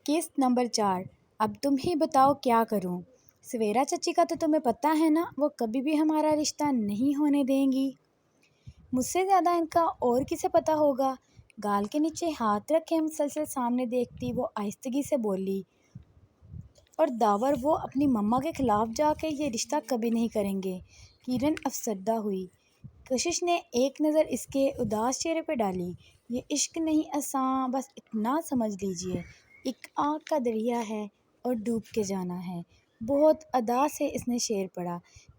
किस्त नंबर 4। अब तुम ही बताओ क्या करूं। सवेरा चची का तो तुम्हें पता है ना, वो कभी भी हमारा रिश्ता नहीं होने देंगी। मुझसे ज़्यादा इनका और किसे पता होगा। गाल के नीचे हाथ रखे मुसलसल सामने देखती वो आहिस्तगी से बोली, और दावर वो अपनी मम्मा के खिलाफ जाके ये रिश्ता कभी नहीं करेंगे। किरण अफसरदा हुई। कशिश ने एक नज़र इसके उदास चेहरे पर डाली। ये इश्क नहीं आसान, बस इतना समझ लीजिए, एक आग का दरिया है और डूब के जाना है। बहुत अदा से इसने शेर पढ़ा।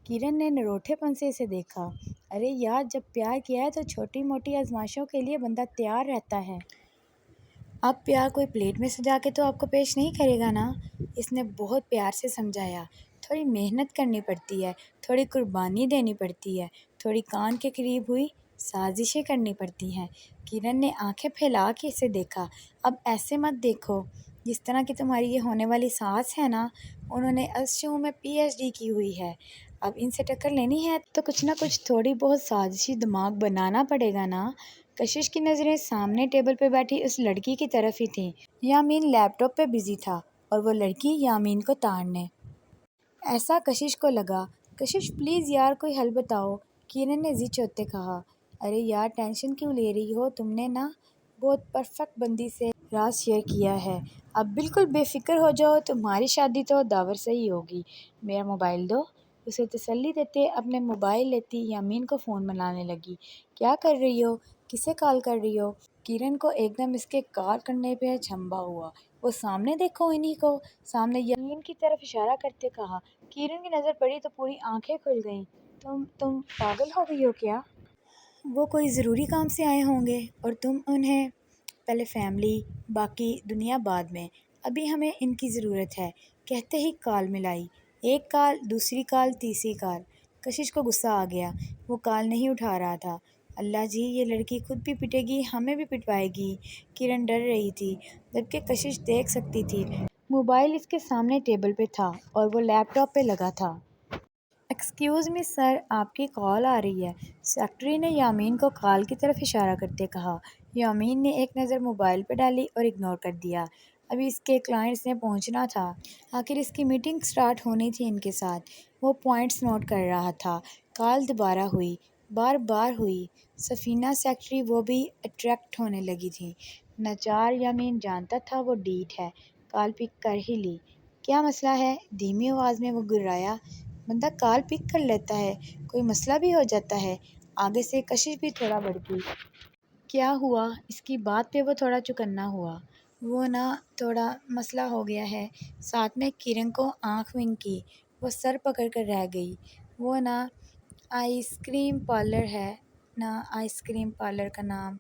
किरण ने नरोठेपन से इसे देखा। अरे यार, जब प्यार किया है तो छोटी मोटी आजमाइशों के लिए बंदा तैयार रहता है। अब प्यार कोई प्लेट में सजा के तो आपको पेश नहीं करेगा ना। इसने बहुत प्यार से समझाया। थोड़ी मेहनत करनी पड़ती है, थोड़ी कुर्बानी देनी पड़ती है, थोड़ी कान के करीब हुई साजिशें करनी पड़ती हैं। किरण ने आंखें फैला के इसे देखा। अब ऐसे मत देखो, जिस तरह की तुम्हारी ये होने वाली सास है ना, उन्होंने अशू में PhD की हुई है। अब इनसे टक्कर लेनी है तो कुछ ना कुछ थोड़ी बहुत साजिशी दिमाग बनाना पड़ेगा ना। कशिश की नज़रें सामने टेबल पे बैठी उस लड़की की तरफ ही थीं। यामीन लैपटॉप पे बिजी था और वो लड़की यामीन को ताड़ने। ऐसा कशिश को लगा। कशिश प्लीज़ यार, कोई हल बताओ, किरण ने जी चोते कहा। अरे यार, टेंशन क्यों ले रही हो, तुमने ना बहुत परफेक्ट बंदी से राज शेयर किया है। अब बिल्कुल बेफिक्र हो जाओ, तुम्हारी शादी तो दावर से ही होगी। मेरा मोबाइल दो। उसे तसल्ली देते अपने मोबाइल लेती यामीन को फ़ोन मिलाने लगी। क्या कर रही हो, किसे कॉल कर रही हो। किरण को एकदम इसके कॉल करने पे झंबा हुआ। वो सामने देखो, इन्हीं को। सामने यामीन की तरफ इशारा करते कहा। किरण की नज़र पड़ी तो पूरी आंखें खुल गईं। तुम पागल हो गई हो क्या। वो कोई ज़रूरी काम से आए होंगे और तुम उन्हें पहले फैमिली, बाकी दुनिया बाद में। अभी हमें इनकी ज़रूरत है। कहते ही कॉल मिलाई। एक कॉल, दूसरी कॉल, तीसरी कॉल। कशिश को गुस्सा आ गया। वो कॉल नहीं उठा रहा था। अल्लाह जी, ये लड़की खुद भी पिटेगी, हमें भी पिटवाएगी। किरण डर रही थी, जबकि कशिश देख सकती थी। मोबाइल इसके सामने टेबल पे था और वो लैपटॉप पे लगा था। एक्सक्यूज़ मी सर, आपकी कॉल आ रही है। सेक्रेटरी ने यामीन को कॉल की तरफ इशारा करते कहा। यामीन ने एक नज़र मोबाइल पर डाली और इग्नोर कर दिया। अभी इसके क्लाइंट्स ने पहुंचना था। आखिर इसकी मीटिंग स्टार्ट होनी थी इनके साथ। वो पॉइंट्स नोट कर रहा था। कॉल दोबारा हुई, बार बार हुई। सफीना सेक्रेटरी वो भी अट्रैक्ट होने लगी थी। नाचार यामीन जानता था वो डीठ है। कॉल पिक कर ही ली। क्या मसला है, धीमी आवाज़ में वो गुर्राया। बंदा कॉल पिक कर लेता है, कोई मसला भी हो जाता है। आगे से कशिश भी थोड़ा भड़की। क्या हुआ, इसकी बात पे वो थोड़ा चौकन्ना हुआ। वो ना, थोड़ा मसला हो गया है। साथ में किरण को आंख विंक की। वो सर पकड़ कर रह गई। वो ना आइसक्रीम पार्लर है ना, आइसक्रीम पार्लर का नाम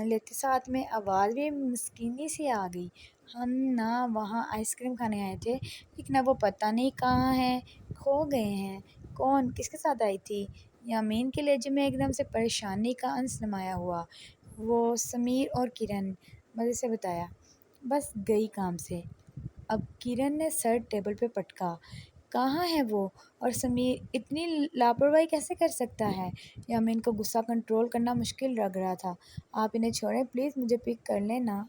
लेते साथ में आवाज़ भी मस्कीनी सी आ गई। हम ना वहाँ आइसक्रीम खाने आए थे, लेकिन अब वो पता नहीं कहाँ हैं, खो गए हैं। कौन, किसके साथ आई थी। यामीन के लहजे में एकदम से परेशानी का अंश नुमाया हुआ। वो समीर और किरण, मज़े से बताया। बस गई काम से। अब किरण ने सर टेबल पे पटका। कहाँ है वो, और समीर इतनी लापरवाही कैसे कर सकता है। यामीन को गुस्सा कंट्रोल करना मुश्किल लग रहा था। आप इन्हें छोड़ें प्लीज़, मुझे पिक कर लेना।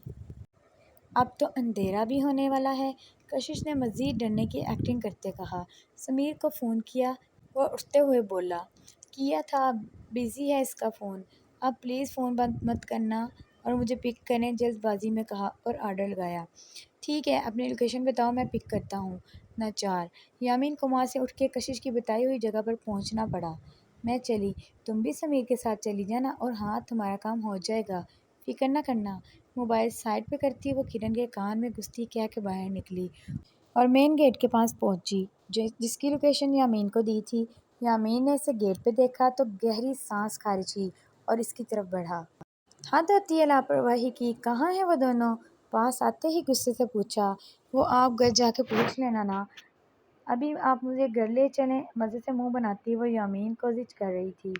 अब तो अंधेरा भी होने वाला है। कशिश ने मज़ीद डरने की एक्टिंग करते कहा। समीर को फ़ोन किया। वो उठते हुए बोला, किया था, बिज़ी है इसका फ़ोन। अब प्लीज़ फ़ोन बंद मत करना और मुझे पिक करें, जल्दबाजी में कहा और आर्डर लगाया। ठीक है, अपनी लोकेशन बताओ, मैं पिक करता हूँ। नाचार यामीन को वहाँ से उठ के कशिश की बताई हुई जगह पर पहुँचना पड़ा। मैं चली, तुम भी समीर के साथ चली जाना, और हाँ, तुम्हारा काम हो जाएगा, फिक्र न करना। मोबाइल साइड पे करती वो किरण के कान में घुसती कह के बाहर निकली और मेन गेट के पास पहुंची, जिसकी लोकेशन यामीन को दी थी। यामीन ने इसे गेट पे देखा तो गहरी सांस खारिज की और इसकी तरफ बढ़ा। हद होती है लापरवाही की, कहाँ है वो दोनों। पास आते ही गुस्से से पूछा। वो आप घर जाके पूछ लेना ना, अभी आप मुझे घर ले चलें। मज़े से मुंह बनाती वो यामीन को जिद कर रही थी।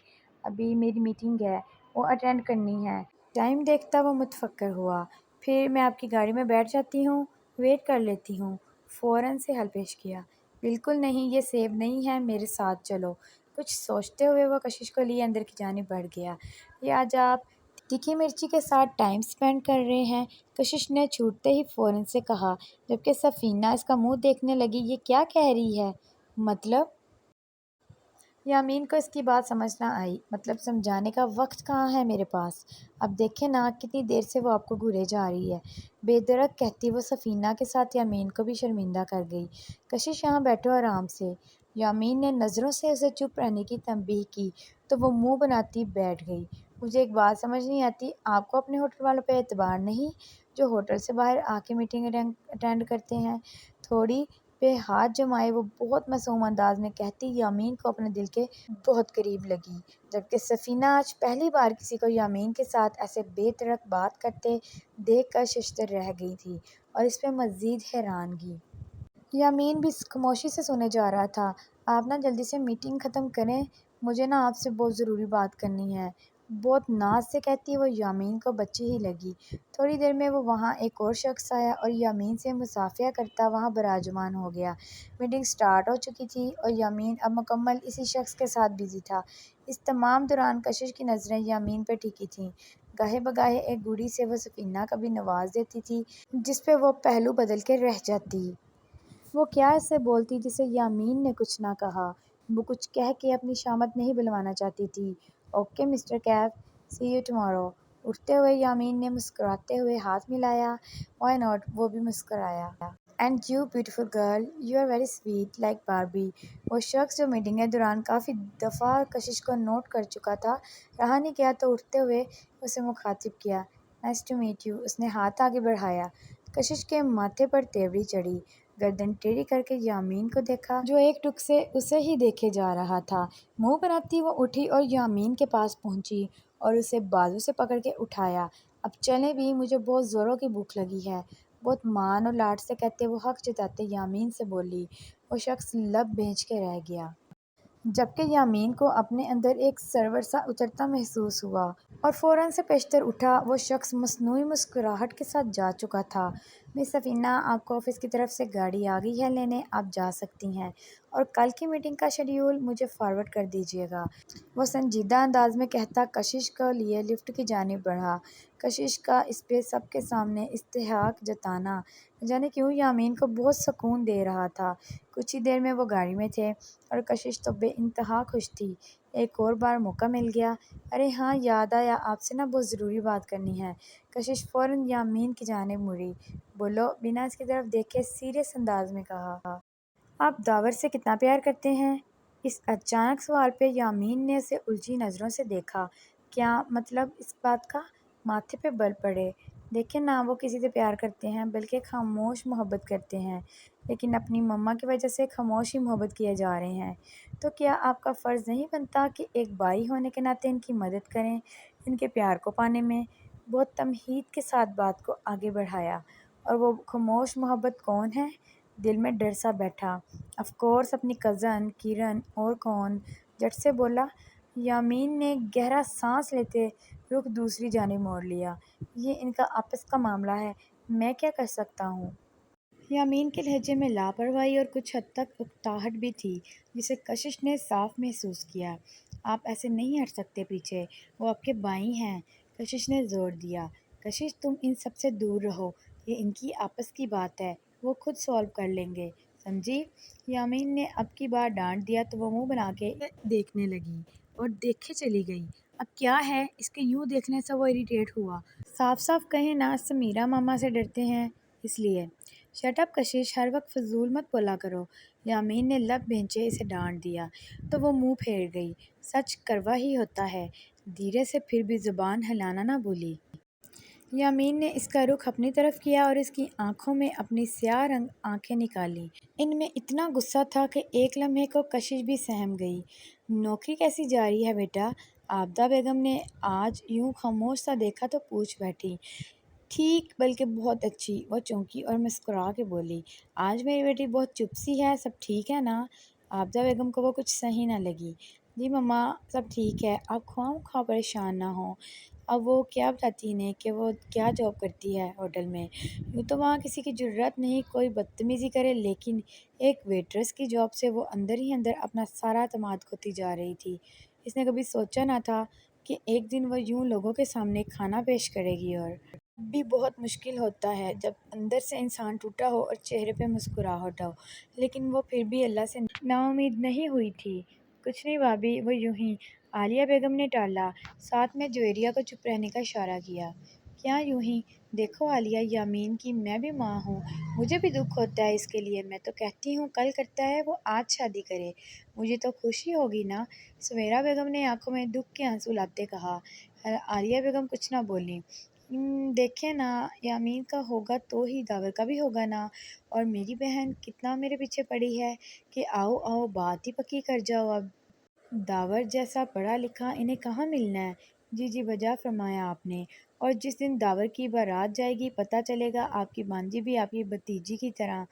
अभी मेरी मीटिंग है, वो अटेंड करनी है। टाइम देखता वो मुतफक्कर हुआ। फिर मैं आपकी गाड़ी में बैठ जाती हूँ, वेट कर लेती हूँ। फ़ौरन से हल पेश किया। बिल्कुल नहीं, ये सेब नहीं है, मेरे साथ चलो। कुछ सोचते हुए वो कशिश को लिए अंदर की जानिब बढ़ गया। ये आज आप तीखी मिर्ची के साथ टाइम स्पेंड कर रहे हैं। कशिश ने छूटते ही फ़ौरन से कहा, जबकि सफ़ीना इसका मुंह देखने लगी। ये क्या कह रही है? मतलब? यामीन को इसकी बात समझ ना आई। मतलब समझाने का वक्त कहाँ है मेरे पास। अब देखें ना कितनी देर से वो आपको घूरे जा रही है। बेधड़क कहती वो सफ़ीना के साथ यामीन को भी शर्मिंदा कर गई। कशिश यहाँ बैठो आराम से। यामीन ने नज़रों से उसे चुप रहने की तंबीह की तो वो मुंह बनाती बैठ गई। मुझे एक बात समझ नहीं आती, आपको अपने होटल वालों पे एतबार नहीं, जो होटल से बाहर आके मीटिंग अटेंड करते हैं। थोड़ी पे हाथ जमाए वो बहुत मासूम अंदाज में कहती यामीन को अपने दिल के बहुत करीब लगी। जबकि सफ़ीना आज पहली बार किसी को यामीन के साथ ऐसे बेतरक बात करते देख कर शशदर रह गई थी और इस पे मज़ीद हैरानगी। यामीन भी खामोशी से सुने जा रहा था। आप ना जल्दी से मीटिंग ख़त्म करें, मुझे ना आपसे बहुत ज़रूरी बात करनी है। बहुत नाज से कहती वो यामीन को बच्ची ही लगी। थोड़ी देर में वो वहाँ एक और शख्स आया और यामीन से मुसाफिया करता वहाँ बराजमान हो गया। मीटिंग स्टार्ट हो चुकी थी और यामीन अब मुकम्मल इसी शख्स के साथ बिजी था। इस तमाम दौरान कशिश की नज़रें यामीन पर टिकी थीं। गाहे बगाहे एक गुड़ी से वो सफ़ीना का भी नवाज देती थी, जिस पे वो पहलू बदल के रह जाती। वो क्या ऐसे बोलती जिसे यामीन ने कुछ ना कहा। वो कुछ कह के अपनी शामत नहीं बुलवाना चाहती थी। Okay mister Kaif, see you tomorrow. उठते हुए यामीन ने मुस्कुराते हुए हाथ मिलाया। व्हाई नॉट, वो भी मुस्कुराया। And you beautiful girl, you are very sweet like Barbie. वो शख्स जो मीटिंग के दौरान काफ़ी दफ़ा कशिश को नोट कर चुका था, रहा नहीं गया तो उठते हुए उसे मुखातिब किया। Nice to meet you. उसने हाथ आगे बढ़ाया। कशिश के माथे पर तेवड़ी चढ़ी। गर्दन टेढ़ी करके यामीन को देखा, जो एक टुक से उसे ही देखे जा रहा था। मुंह बनाती वो उठी और यामीन के पास पहुंची और उसे बाजू से पकड़ के उठाया। अब चलें भी, मुझे बहुत ज़ोरों की भूख लगी है। बहुत मान और लाड से कहते वो हक जताते यामीन से बोली। वो शख्स लब भेज के रह गया, जबकि यामीन को अपने अंदर एक सरवर सा उतरता महसूस हुआ और फ़ौरन से पेशतर उठा। वो शख्स मसनूई मुस्कुराहट के साथ जा चुका था। मिस सफ़ीना, आपको ऑफ़िस की तरफ से गाड़ी आ गई है लेने, आप जा सकती हैं और कल की मीटिंग का शेड्यूल मुझे फॉरवर्ड कर दीजिएगा। वो संजीदा अंदाज में कहता कशिश को लिए लिफ्ट की जानिब बढ़ा। कशिश का इस पे सबके सामने इस्तेहाक जताना न जाने क्यों यामीन को बहुत सुकून दे रहा था। कुछ ही देर में वो गाड़ी में थे और कशिश तो बेइंतहा खुश थी। एक और बार मौका मिल गया। अरे हाँ, याद आया, आपसे ना बहुत ज़रूरी बात करनी है। कशिश फ़ौरन यामीन की जानिब मुड़ी। बोलो, बिना इसकी तरफ देखे सीरियस अंदाज में कहा, आप दावर से कितना प्यार करते हैं? इस अचानक सवाल पे यामीन ने उसे उलझी नज़रों से देखा। क्या मतलब इस बात का? माथे पे बल पड़े। देखें ना, वो किसी से प्यार करते हैं बल्कि खामोश मोहब्बत करते हैं, लेकिन अपनी मम्मा की वजह से खामोश ही मोहब्बत किए जा रहे हैं। तो क्या आपका फ़र्ज़ नहीं बनता कि एक भाई होने के नाते इनकी मदद करें, इनके प्यार को पाने में? बहुत तमहीद के साथ बात को आगे बढ़ाया। और वो खामोश मोहब्बत कौन है? दिल में डर सा बैठा। ऑफ कोर्स अपनी कज़न किरण, और कौन? झट से बोला। यामीन ने गहरा सांस लेते रुख दूसरी जानिब मोड़ लिया। ये इनका आपस का मामला है, मैं क्या कर सकता हूँ? यामीन के लहजे में लापरवाही और कुछ हद तक उकताहट भी थी, जिसे कशिश ने साफ महसूस किया। आप ऐसे नहीं हट सकते पीछे, वो आपके भाई हैं। कशिश ने ज़ोर दिया। कशिश, तुम इन सब से दूर रहो, ये इनकी आपस की बात है, वो खुद सॉल्व कर लेंगे, समझी? यामीन ने अब की बार डांट दिया तो वो मुंह बना के देखने लगी और देखे चली गई। अब क्या है, इसके यूं देखने से वो इरिटेट हुआ। साफ साफ कहें ना, समीरा मामा से डरते हैं इसलिए। शट अप कशिश, हर वक्त फजूल मत बोला करो। यामीन ने लब भेंचे इसे डांट दिया तो वो मुंह फेर गई। सच कड़वा ही होता है। धीरे से फिर भी ज़ुबान हिलाना ना भूली। यामीन ने इसका रुख अपनी तरफ किया और इसकी आंखों में अपनी स्याह रंग आंखें निकाली। इनमें इतना गुस्सा था कि एक लम्हे को कशिश भी सहम गई। नौकरी कैसी जा रही है बेटा? आबदा बेगम ने आज यूं खामोश सा देखा तो पूछ बैठी। ठीक, बल्कि बहुत अच्छी। वो चौंकी और मुस्कुरा के बोली, आज मेरी बेटी बहुत चुप सी है, सब ठीक है ना? आबदा बेगम को वो कुछ सही ना लगी। जी मम्मा, सब ठीक है, आप ख्वाह परेशान ना हो। अब वो क्या बताती इन्हें कि वो क्या जॉब करती है होटल में। यूँ तो वहाँ किसी की ज़रूरत नहीं कोई बदतमीज़ी करे, लेकिन एक वेट्रेस की जॉब से वो अंदर ही अंदर अपना सारा एतमाद खोती जा रही थी। इसने कभी सोचा ना था کہ ایک دن وہ یوں لوگوں کے سامنے کھانا پیش کرے گی، اور بھی بہت مشکل ہوتا ہے جب اندر سے انسان ٹوٹا ہو اور چہرے پہ مسکراہٹ ہو، لیکن وہ پھر بھی اللہ سے نا امید نہیں ہوئی تھی۔ کچھ نہیں بھابھی، وہ یوں ہی، عالیہ بیگم نے ٹالا، ساتھ میں جویریہ کو چپ رہنے کا اشارہ کیا۔ کیا یوں ہی؟ دیکھو عالیہ، یامین کی میں بھی ماں ہوں، مجھے بھی دکھ ہوتا ہے اس کے لیے، میں تو کہتی ہوں کل کرتا ہے وہ آج شادی کرے، مجھے تو خوشی ہوگی نا۔ سمیرہ بیگم نے آنکھوں میں دکھ کے آنسو لاتے کہا۔ عالیہ بیگم کچھ نہ بولی۔ دیکھیں نا، یامین کا ہوگا تو ہی داور کا بھی ہوگا نا، اور میری بہن کتنا میرے پیچھے پڑی ہے کہ آؤ آؤ بات ہی پکی کر جاؤ اب۔ داور جیسا پڑھا لکھا انہیں کہاں ملنا ہے؟ جی جی، بجا فرمایا آپ نے، اور جس دن داور کی بارات جائے گی پتہ چلے گا آپ کی بانجی بھی آپ کی بھتیجی کی طرح۔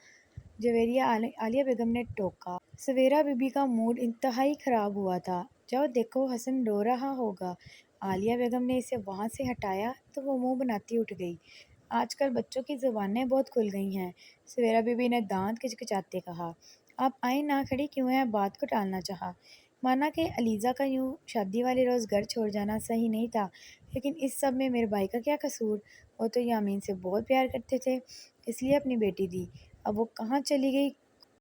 جویریہ عالیہ بیگم نے ٹوکا۔ سویرا بی بی کا موڈ انتہائی خراب ہوا تھا۔ جاؤ دیکھو حسن رو رہا ہوگا۔ عالیہ بیگم نے اسے وہاں سے ہٹایا تو وہ منہ بناتی اٹھ گئی۔ آج کل بچوں کی زبانیں بہت کھل گئی ہیں، سویرا بی بی نے دانت کچکچاتے کہا۔ آپ آئیں نہ، کھڑی کیوں ہیں؟ بات کو ٹالنا چاہا۔ مانا کہ علیزہ کا یوں شادی والے روز گھر چھوڑ جانا صحیح نہیں تھا، لیکن اس سب میں میرے بھائی کا کیا قصور؟ وہ تو یامین سے بہت پیار کرتے تھے، اس لیے اپنی بیٹی دی۔ اب وہ کہاں چلی گئی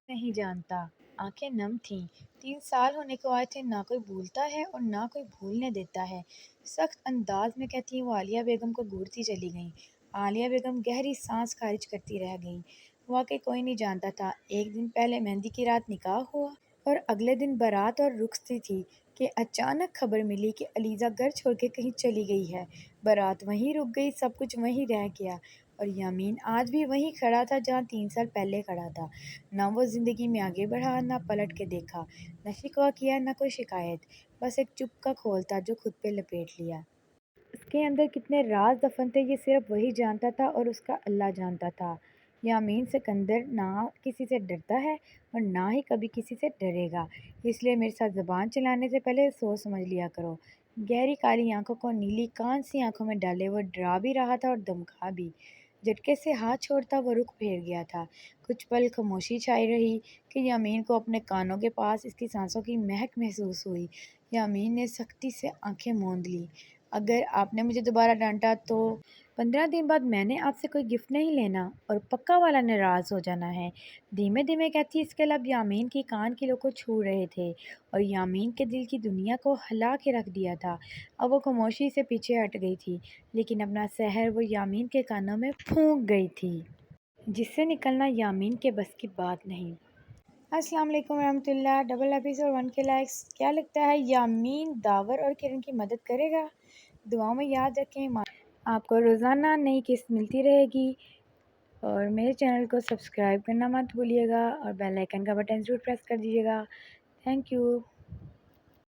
نہیں جانتا۔ آنکھیں نم تھیں۔ 3 سال ہونے کو آئے تھے، نہ کوئی بھولتا ہے اور نہ کوئی بھولنے دیتا ہے۔ سخت انداز میں کہتی وہ عالیہ بیگم کو گھورتی چلی گئیں۔ عالیہ بیگم گہری سانس خارج کرتی رہ گئیں۔ واقعی کوئی نہیں جانتا تھا، ایک دن پہلے مہندی کی رات نکاح ہوا اور اگلے دن بارات اور رخصتی تھی کہ اچانک خبر ملی کہ علیزہ گھر چھوڑ کے کہیں چلی گئی ہے۔ بارات وہیں رک گئی، سب کچھ وہیں رہ گیا، اور یامین آج بھی وہیں کھڑا تھا جہاں 3 سال پہلے کھڑا تھا۔ نہ وہ زندگی میں آگے بڑھا، نہ پلٹ کے دیکھا، نہ شکوہ کیا، نہ کوئی شکایت، بس ایک چپ کا کھول تھا جو خود پہ لپیٹ لیا۔ اس کے اندر کتنے راز دفن تھے یہ صرف وہی جانتا تھا اور اس کا اللہ جانتا تھا۔ یامین سکندر نہ کسی سے ڈرتا ہے اور نہ ہی کبھی کسی سے ڈرے گا، اس لیے میرے ساتھ زبان چلانے سے پہلے سوچ سمجھ لیا کرو۔ گہری کالی آنکھوں کو نیلی کان سی آنکھوں میں ڈالے وہ ڈرا بھی رہا تھا اور دمکا بھی۔ جھٹکے سے ہاتھ چھوڑتا وہ رخ پھیر گیا تھا۔ کچھ پل خاموشی چھائی رہی کہ یامین کو اپنے کانوں کے پاس اس کی سانسوں کی مہک محسوس ہوئی۔ یامین نے سختی سے آنکھیں موند لیں۔ اگر آپ نے مجھے دوبارہ ڈانٹا تو 15 دن بعد میں نے آپ سے کوئی گفٹ نہیں لینا، اور پکا والا ناراض ہو جانا ہے۔ دھیمے دھیمے کہتی اس کے لب یامین کی کان کی لو کو چھو رہے تھے اور یامین کے دل کی دنیا کو ہلا کے رکھ دیا تھا۔ اب وہ خاموشی سے پیچھے ہٹ گئی تھی، لیکن اپنا سحر وہ یامین کے کانوں میں پھونک گئی تھی، جس سے نکلنا یامین کے بس کی بات نہیں۔ السلام علیکم ورحمۃ اللہ۔ ڈبل ایپیسوڈ 1 کے لائکس۔ کیا لگتا ہے یامین داور اور کرن کی مدد کرے گا؟ دعاؤں میں یاد رکھیں۔ آپ کو روزانہ نئی قسط ملتی رہے گی، اور میرے چینل کو سبسکرائب کرنا مت بھولیے گا اور بیل آئیکن کا بٹن ضرور پریس کر دیجیے گا۔ Thank you.